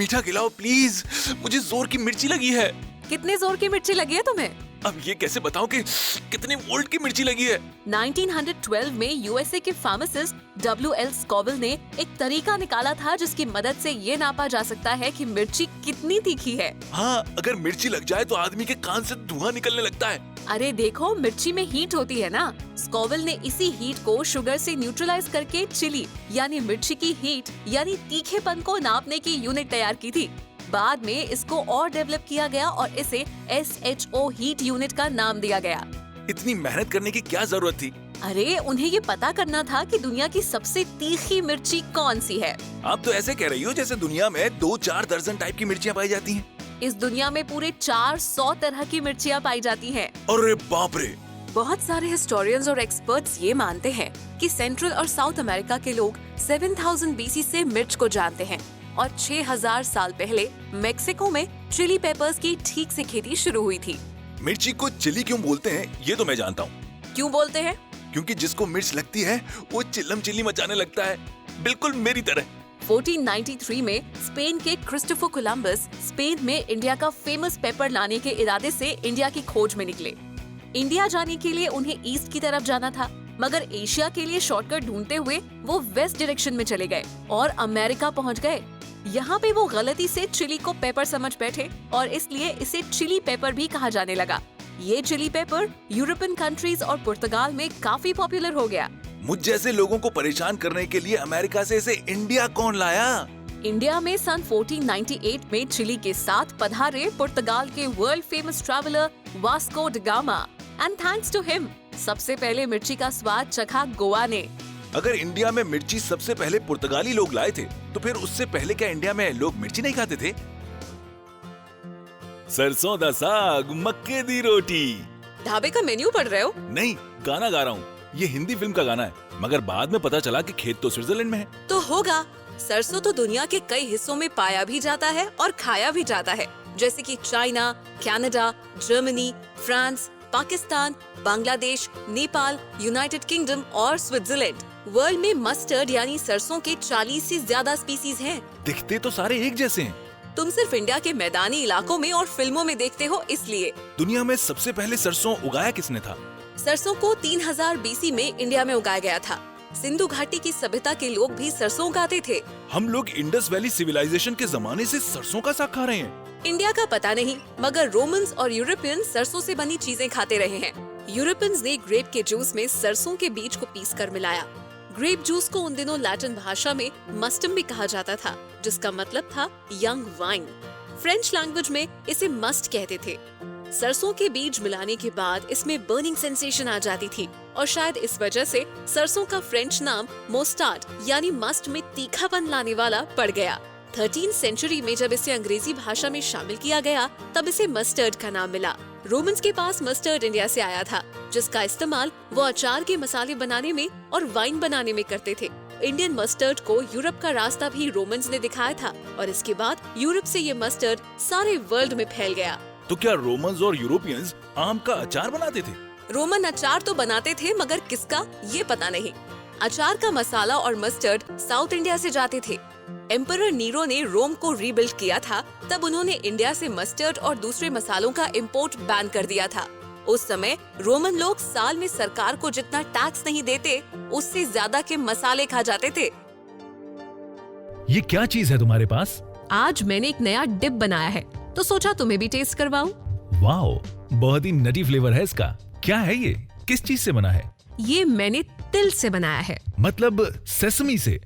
मीठा खिलाओ प्लीज, मुझे जोर की मिर्ची लगी है। कितने जोर की मिर्ची लगी है तुम्हें? अब ये कैसे बताऊं कि कितने वोल्ट की मिर्ची लगी है? 1912 में यूएसए के फार्मासिस्ट W.L. स्कॉविल ने एक तरीका निकाला था जिसकी मदद से ये नापा जा सकता है कि मिर्ची कितनी तीखी है। हाँ, अगर मिर्ची लग जाए तो आदमी के कान से धुआं निकलने लगता है। अरे देखो, मिर्ची में हीट होती है ना। स्कॉविल ने इसी हीट को शुगर से न्यूट्रलाइज करके चिली यानी मिर्ची की हीट यानी तीखेपन को नापने की यूनिट तैयार की थी। बाद में इसको और डेवलप किया गया और इसे SHO हीट यूनिट का नाम दिया गया। इतनी मेहनत करने की क्या जरूरत थी? अरे उन्हें ये पता करना था कि दुनिया की सबसे तीखी मिर्ची कौन सी है। आप तो ऐसे कह रही हो जैसे दुनिया में 2-4 दर्जन टाइप की मिर्चियाँ पाई जाती हैं। इस दुनिया में पूरे 400 तरह की मिर्चियाँ पाई जाती हैं। अरे बाप रे! बहुत सारे हिस्टोरियंस और एक्सपर्ट्स ये मानते हैं कि सेंट्रल और साउथ अमेरिका के लोग 7000 BC से मिर्च को जानते हैं और 6000 साल पहले मेक्सिको में चिली पेपर्स की ठीक से खेती शुरू हुई थी। मिर्ची को चिली क्यों बोलते हैं ये तो मैं जानता हूँ। क्यों बोलते हैं? क्योंकि जिसको मिर्च लगती है वो चिल्लम चिल्ली मचाने लगता है, बिल्कुल मेरी तरह। 1493 में स्पेन के क्रिस्टोफर कोलंबस स्पेन में इंडिया का फेमस पेपर लाने के इरादे से इंडिया की खोज में निकले। इंडिया जाने के लिए उन्हें ईस्ट की तरफ जाना था, मगर एशिया के लिए शॉर्टकट ढूंढते हुए वो वेस्ट डायरेक्शन में चले गए और अमेरिका पहुंच गए। यहाँ पे वो गलती से चिली को पेपर समझ बैठे और इसलिए इसे चिली पेपर भी कहा जाने लगा। ये चिली पेपर यूरोपियन कंट्रीज और पुर्तगाल में काफी पॉपुलर हो गया। मुझ जैसे लोगों को परेशान करने के लिए अमेरिका से इसे इंडिया कौन लाया? इंडिया में सन 1498 में चिली के साथ पधारे पुर्तगाल के world famous traveller Vasco da Gama and thanks to him सबसे पहले मिर्ची का स्वाद चखा गोवा ने। अगर इंडिया में मिर्ची सबसे पहले पुर्तगाली लोग लाए थे तो फिर उससे पहले क्या इंडिया में लोग मिर्ची नहीं खाते थे? सरसों दा साग मक्के दी रोटी। ढाबे का मेन्यू पढ़ रहे हो? नहीं, गाना गा रहा हूँ। ये हिंदी फिल्म का गाना है, मगर बाद में पता चला कि खेत तो स्विट्जरलैंड में है। तो होगा। सरसों तो दुनिया के कई हिस्सों में पाया भी जाता है और खाया भी जाता है, जैसे कि China, Canada, Germany, France, Pakistan, Bangladesh, Nepal, United kingdom और स्विट्जरलैंड। वर्ल्ड में मस्टर्ड यानी सरसों के 40 से ज्यादा स्पीसीज हैं। दिखते तो सारे एक जैसे हैं। तुम सिर्फ इंडिया के मैदानी इलाकों में और फिल्मों में देखते हो इसलिए। दुनिया में सबसे पहले सरसों उगाया किसने था? सरसों को 3000 BC में इंडिया में उगाया गया था। सिंधु घाटी की सभ्यता के लोग भी सरसों उगाते थे। हम लोग इंडस वैली सिविलाइजेशन के जमाने से सरसों का साग खा रहे हैं। इंडिया का पता नहीं, मगर रोमन्स और यूरोपियंस सरसों से बनी चीजें खाते रहे हैं। यूरोपियंस ने ग्रेप के जूस में सरसों के बीज को पीसकर मिलाया। ग्रेप जूस को उन दिनों लैटिन भाषा में मस्टम भी कहा जाता था, जिसका मतलब था यंग वाइन। फ्रेंच लैंग्वेज में इसे मस्ट कहते थे। सरसों के बीज मिलाने के बाद इसमें बर्निंग सेंसेशन आ जाती थी और शायद इस वजह से सरसों का फ्रेंच नाम मोस्टार्ड यानी मस्ट में तीखापन लाने वाला पड़ गया। 13th सेंचुरी में जब इसे अंग्रेजी भाषा में शामिल किया गया तब इसे मस्टर्ड का नाम मिला। रोमन्स के पास मस्टर्ड इंडिया से आया था, जिसका इस्तेमाल वो अचार के मसाले बनाने में और वाइन बनाने में करते थे। इंडियन मस्टर्ड को यूरोप का रास्ता भी रोमन्स ने दिखाया था और इसके बाद यूरोप से ये मस्टर्ड सारे वर्ल्ड में फैल गया। तो क्या रोमन्स और यूरोपियंस आम का अचार बनाते थे? रोमन अचार तो बनाते थे, मगर किसका ये पता नहीं। अचार का मसाला और मस्टर्ड साउथ इंडिया से जाते थे। एम्परर नीरो ने रोम को रीबिल्ड किया था, तब उन्होंने इंडिया से मस्टर्ड और दूसरे मसालों का इंपोर्ट बैन कर दिया था। उस समय रोमन लोग साल में सरकार को जितना टैक्स नहीं देते, उससे ज्यादा के मसाले खा जाते थे। ये क्या चीज है तुम्हारे पास? आज मैंने एक नया डिप बनाया है, तो सोचा तुम्हें भी टेस्ट करवाऊं। वाओ, बहुत ही नटी फ्लेवर है इसका। क्या है ये? किस चीज से बना है? ये मैंने तिल से बनाया है। मतलब सेसमी से?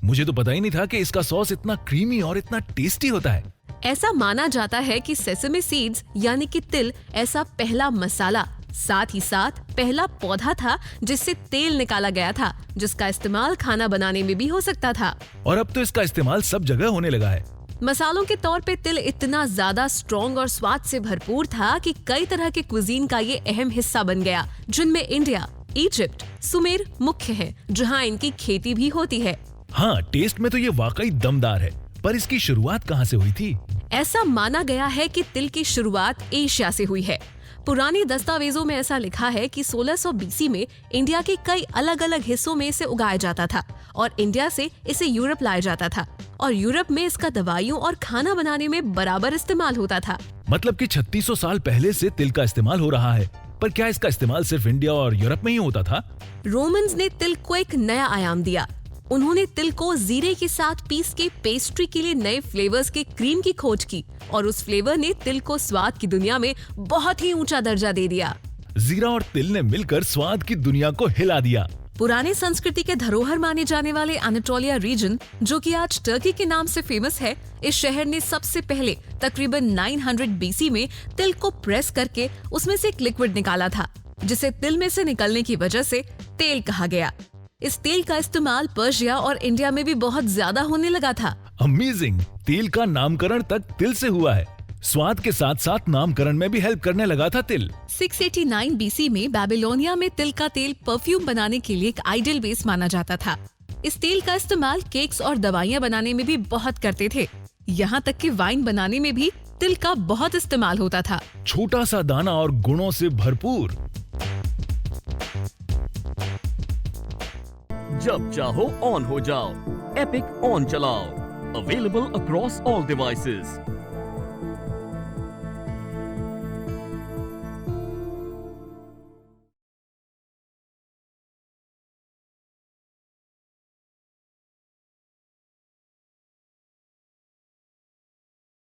मुझे तो पता ही नहीं था कि इसका सॉस इतना क्रीमी और इतना टेस्टी होता है। ऐसा माना जाता है कि सेसमी सीड्स यानी कि तिल ऐसा पहला मसाला, साथ ही साथ पहला पौधा था जिससे तेल निकाला गया था, जिसका इस्तेमाल खाना बनाने में भी हो सकता था। और अब तो इसका इस्तेमाल सब जगह होने लगा है। मसालों के तौर पे तिल इतना ज्यादा स्ट्रॉन्ग और स्वाद से भरपूर था कि कई तरह के कुजीन का ये अहम हिस्सा बन गया, जिनमें इंडिया, इजिप्ट, सुमेर मुख्य है, जहाँ इनकी खेती भी होती है। हाँ, टेस्ट में तो ये वाकई दमदार है, पर इसकी शुरुआत कहाँ से हुई थी? ऐसा माना गया है कि तिल की शुरुआत एशिया से हुई है। पुराने दस्तावेजों में ऐसा लिखा है कि 1600 बीसी में इंडिया के कई अलग अलग हिस्सों में इसे उगाया जाता था और इंडिया से इसे यूरोप लाया जाता था और यूरोप में इसका दवाइयों और खाना बनाने में बराबर इस्तेमाल होता था। मतलब कि 3600 साल पहले से तिल का इस्तेमाल हो रहा है। पर क्या इसका इस्तेमाल सिर्फ इंडिया और यूरोप में ही होता था? रोमन्स ने तिल को एक नया आयाम दिया। उन्होंने तिल को जीरे के साथ पीस के पेस्ट्री के लिए नए फ्लेवर्स के क्रीम की खोज की और उस फ्लेवर ने तिल को स्वाद की दुनिया में बहुत ही ऊंचा दर्जा दे दिया। जीरा और तिल ने मिलकर स्वाद की दुनिया को हिला दिया। पुराने संस्कृति के धरोहर माने जाने वाले एनाटोलिया रीजन, जो कि आज टर्की के नाम से फेमस है, इस शहर ने सबसे पहले तकरीबन 900 बीसी में तिल को प्रेस करके उसमें से एक लिक्विड निकाला था, जिसे तिल में से निकलने की वजह से तेल कहा गया। इस तेल का इस्तेमाल पर्शिया और इंडिया में भी बहुत ज्यादा होने लगा था। अमेजिंग! तेल का नामकरण तक तिल से हुआ है। स्वाद के साथ साथ नामकरण में भी हेल्प करने लगा था तिल। 689 बीसी में बेबीलोनिया में तिल का तेल परफ्यूम बनाने के लिए एक आइडियल बेस माना जाता था। इस तेल का इस्तेमाल केक्स और दवाइयाँ बनाने में भी बहुत करते थे। यहाँ तक कि वाइन बनाने में भी तिल का बहुत इस्तेमाल होता था। छोटा सा दाना और गुणों से भरपूर। जब चाहो ऑन हो जाओ, एपिक ऑन चलाओ। Available across all devices.